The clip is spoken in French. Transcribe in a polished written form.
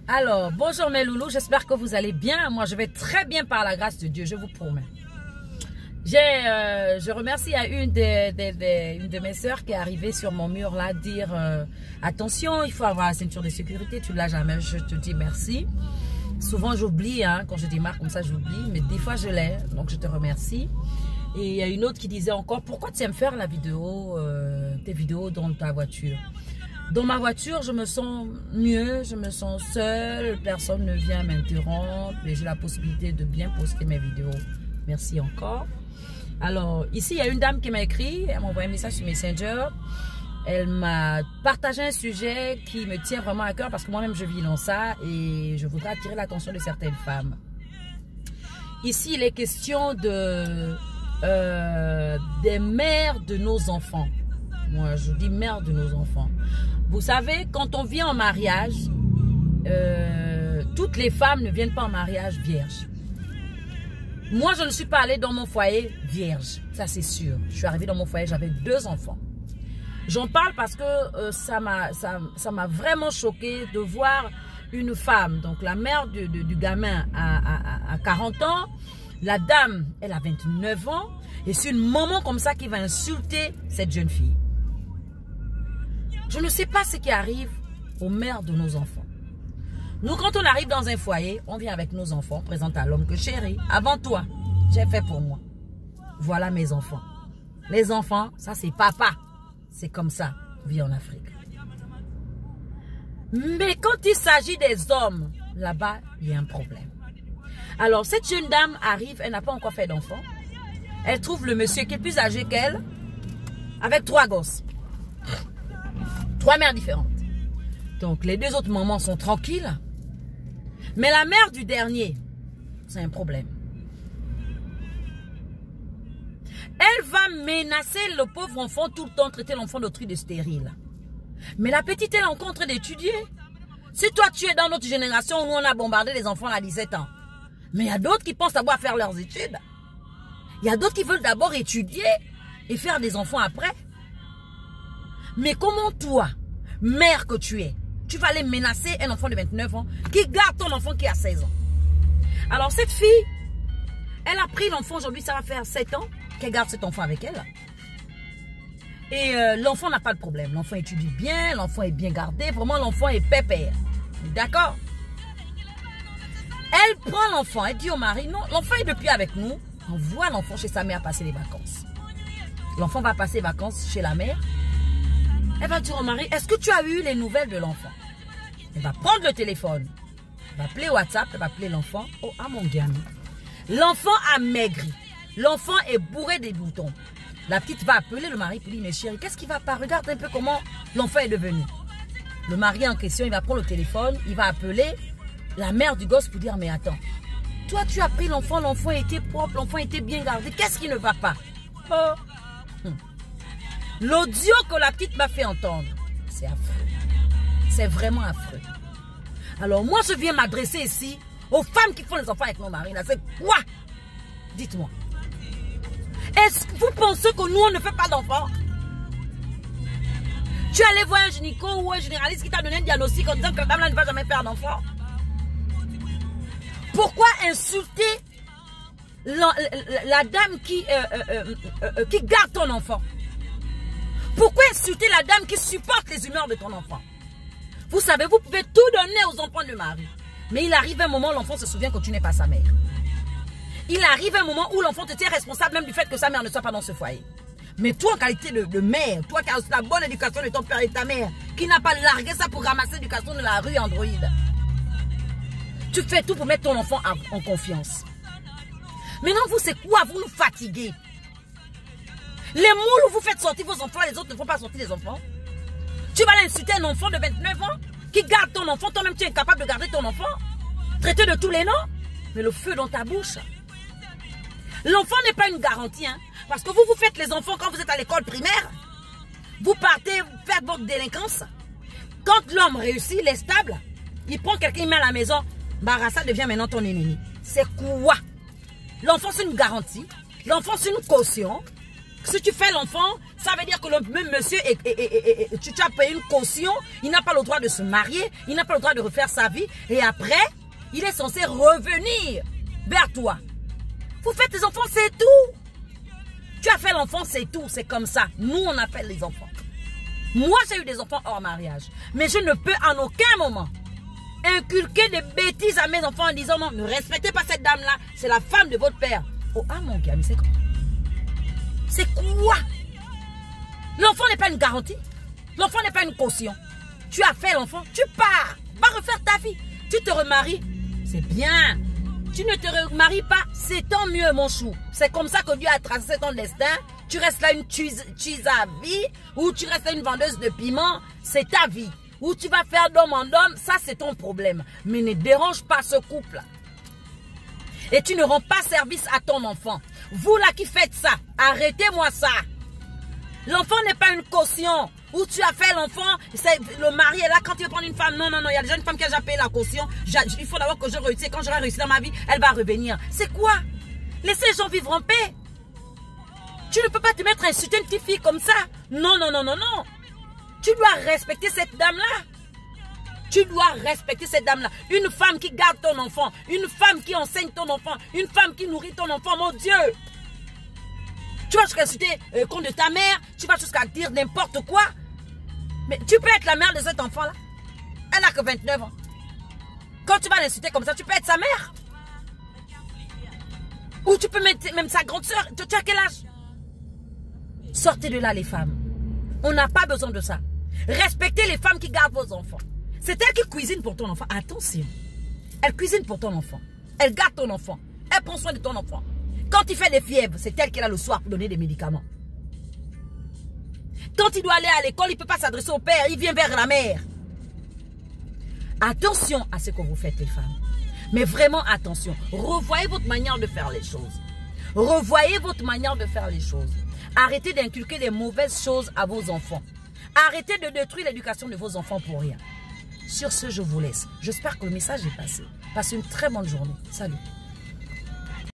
Alors, bonjour mes loulous, j'espère que vous allez bien. Moi, je vais très bien par la grâce de Dieu, je vous promets. Je remercie à une de mes sœurs qui est arrivée sur mon mur là dire attention, il faut avoir la ceinture de sécurité, tu ne l'as jamais, je te dis merci. Souvent j'oublie, hein, quand je démarre comme ça j'oublie, mais des fois je l'ai, donc je te remercie. Et il y a une autre qui disait encore, pourquoi tu aimes faire la vidéo, tes vidéos dans ta voiture? Dans ma voiture, je me sens mieux, je me sens seule, personne ne vient m'interrompre et j'ai la possibilité de bien poster mes vidéos. Merci encore. Alors, ici, il y a une dame qui m'a écrit, elle m'a envoyé un message sur Messenger. Elle m'a partagé un sujet qui me tient vraiment à cœur parce que moi-même, je vis dans ça et je voudrais attirer l'attention de certaines femmes. Ici, il est question des mères de nos enfants. Moi, je dis mères de nos enfants. Vous savez, quand on vient en mariage, toutes les femmes ne viennent pas en mariage vierges. Moi, je ne suis pas allée dans mon foyer vierge, ça c'est sûr. Je suis arrivée dans mon foyer, j'avais 2 enfants. J'en parle parce que ça m'a vraiment choquée de voir une femme, donc la mère du gamin à 40 ans, la dame, elle a 29 ans, et c'est une maman comme ça qui va insulter cette jeune fille. Je ne sais pas ce qui arrive aux mères de nos enfants. Nous, quand on arrive dans un foyer, on vient avec nos enfants, on présente à l'homme que chérie, avant toi, j'ai fait pour moi. Voilà mes enfants. Les enfants, ça c'est papa. C'est comme ça, on vit en Afrique. Mais quand il s'agit des hommes, là-bas, il y a un problème. Alors, cette jeune dame arrive, elle n'a pas encore fait d'enfant. Elle trouve le monsieur qui est plus âgé qu'elle, avec 3 gosses. 3 mères différentes. Donc, les 2 autres mamans sont tranquilles. Mais la mère du dernier, c'est un problème. Elle va menacer le pauvre enfant tout le temps, traiter l'enfant d'autrui de stérile. Mais la petite, elle est encore en train d'étudier. Si toi, tu es dans notre génération où nous, on a bombardé les enfants à 17 ans. Mais il y a d'autres qui pensent d'abord à faire leurs études. Il y a d'autres qui veulent d'abord étudier et faire des enfants après. Mais comment toi, mère que tu es, tu vas aller menacer un enfant de 29 ans qui garde ton enfant qui a 16 ans. Alors cette fille, elle a pris l'enfant aujourd'hui, ça va faire 7 ans qu'elle garde cet enfant avec elle. Et l'enfant n'a pas de problème. L'enfant étudie bien, l'enfant est bien gardé. Vraiment, l'enfant est pépère. D'accord? Elle prend l'enfant, elle dit au mari, non, l'enfant est depuis avec nous. On voit l'enfant chez sa mère passer les vacances. L'enfant va passer les vacances chez la mère. Elle va dire au mari, est-ce que tu as eu les nouvelles de l'enfant? Elle va prendre le téléphone. Elle va appeler WhatsApp, elle va appeler l'enfant. Oh, ah mon gamin. L'enfant a maigri. L'enfant est bourré des boutons. La petite va appeler le mari pour lui dire, mais chérie, qu'est-ce qui va pas? Regarde un peu comment l'enfant est devenu. Le mari en question, il va prendre le téléphone, il va appeler la mère du gosse pour dire, mais attends, toi tu as pris l'enfant, l'enfant était propre, l'enfant était bien gardé, qu'est-ce qui ne va pas? Oh. L'audio que la petite m'a fait entendre, c'est affreux. C'est vraiment affreux. Alors moi je viens m'adresser ici aux femmes qui font les enfants avec nos maris. C'est quoi? Dites-moi. Est-ce que vous pensez que nous on ne fait pas d'enfants? Tu es allé voir un gynéco ou un généraliste qui t'a donné un diagnostic en disant que la dame là ne va jamais faire d'enfant? Pourquoi insulter la dame qui garde ton enfant? Pourquoi insulter la dame qui supporte les humeurs de ton enfant? Vous savez, vous pouvez tout donner aux enfants de mari. Mais il arrive un moment où l'enfant se souvient que tu n'es pas sa mère. Il arrive un moment où l'enfant te tient responsable même du fait que sa mère ne soit pas dans ce foyer. Mais toi, en qualité de mère, toi qui as la bonne éducation de ton père et de ta mère, qui n'a pas largué ça pour ramasser l'éducation de la rue Android, tu fais tout pour mettre ton enfant en confiance. Maintenant, vous, c'est quoi? Vous nous fatiguez. Les moules où vous faites sortir vos enfants, les autres ne font pas sortir les enfants. Tu vas aller insulter un enfant de 29 ans qui garde ton enfant, toi-même tu es incapable de garder ton enfant, traité de tous les noms, mais le feu dans ta bouche. L'enfant n'est pas une garantie, hein, parce que vous faites les enfants quand vous êtes à l'école primaire, vous partez faire votre délinquance. Quand l'homme réussit, il est stable, il prend quelqu'un, il met à la maison, Barassa devient maintenant ton ennemi. C'est quoi? L'enfant c'est une garantie, l'enfant c'est une caution. Si tu fais l'enfant, Ça veut dire que le même monsieur, tu as payé une caution, il n'a pas le droit de se marier, il n'a pas le droit de refaire sa vie. Et après, il est censé revenir vers toi. Vous faites les enfants, c'est tout. Tu as fait l'enfant, c'est tout. C'est comme ça. Nous, on appelle les enfants. Moi, j'ai eu des enfants hors mariage. Mais je ne peux en aucun moment inculquer des bêtises à mes enfants en disant non, ne respectez pas cette dame-là. C'est la femme de votre père. Oh, ah mon gars, mais c'est quoi? C'est quoi? L'enfant n'est pas une garantie. L'enfant n'est pas une caution. Tu as fait l'enfant, tu pars. Va refaire ta vie. Tu te remaries, c'est bien. Tu ne te remaries pas, c'est tant mieux mon chou. C'est comme ça que Dieu a tracé ton destin. Tu restes là une cheese à vie, ou tu restes là une vendeuse de piment, c'est ta vie. Ou tu vas faire d'homme en homme, ça c'est ton problème. Mais ne dérange pas ce couple. Et tu ne rends pas service à ton enfant. Vous là qui faites ça, arrêtez-moi ça. L'enfant n'est pas une caution. Où tu as fait l'enfant, le mari est là quand il veut prendre une femme. Non, non, non, il y a déjà une femme qui a déjà payé la caution. Il faut d'abord que je réussisse. Quand j'aurai réussi dans ma vie, elle va revenir. C'est quoi? Laissez les gens vivre en paix. Tu ne peux pas te mettre à insulter une petite fille comme ça. Non, non, non, non, non. Tu dois respecter cette dame-là. Tu dois respecter cette dame-là. Une femme qui garde ton enfant. Une femme qui enseigne ton enfant. Une femme qui nourrit ton enfant, mon Dieu. Tu vas jusqu'à insulter contre ta mère. Tu vas jusqu'à dire n'importe quoi. Mais tu peux être la mère de cet enfant-là. Elle n'a que 29 ans. Quand tu vas l'insulter comme ça, tu peux être sa mère. Ou tu peux mettre même sa grande soeur. Tu as quel âge? Sortez de là les femmes. On n'a pas besoin de ça. Respectez les femmes qui gardent vos enfants. C'est elle qui cuisine pour ton enfant. Attention. Elle cuisine pour ton enfant. Elle garde ton enfant. Elle prend soin de ton enfant. Quand il fait des fièvres, c'est elle qui est là le soir pour donner des médicaments. Quand il doit aller à l'école, il ne peut pas s'adresser au père, il vient vers la mère. Attention à ce que vous faites les femmes. Mais vraiment attention. Revoyez votre manière de faire les choses. Revoyez votre manière de faire les choses. Arrêtez d'inculquer des mauvaises choses à vos enfants. Arrêtez de détruire l'éducation de vos enfants pour rien. Sur ce, je vous laisse. J'espère que le message est passé. Passez une très bonne journée. Salut.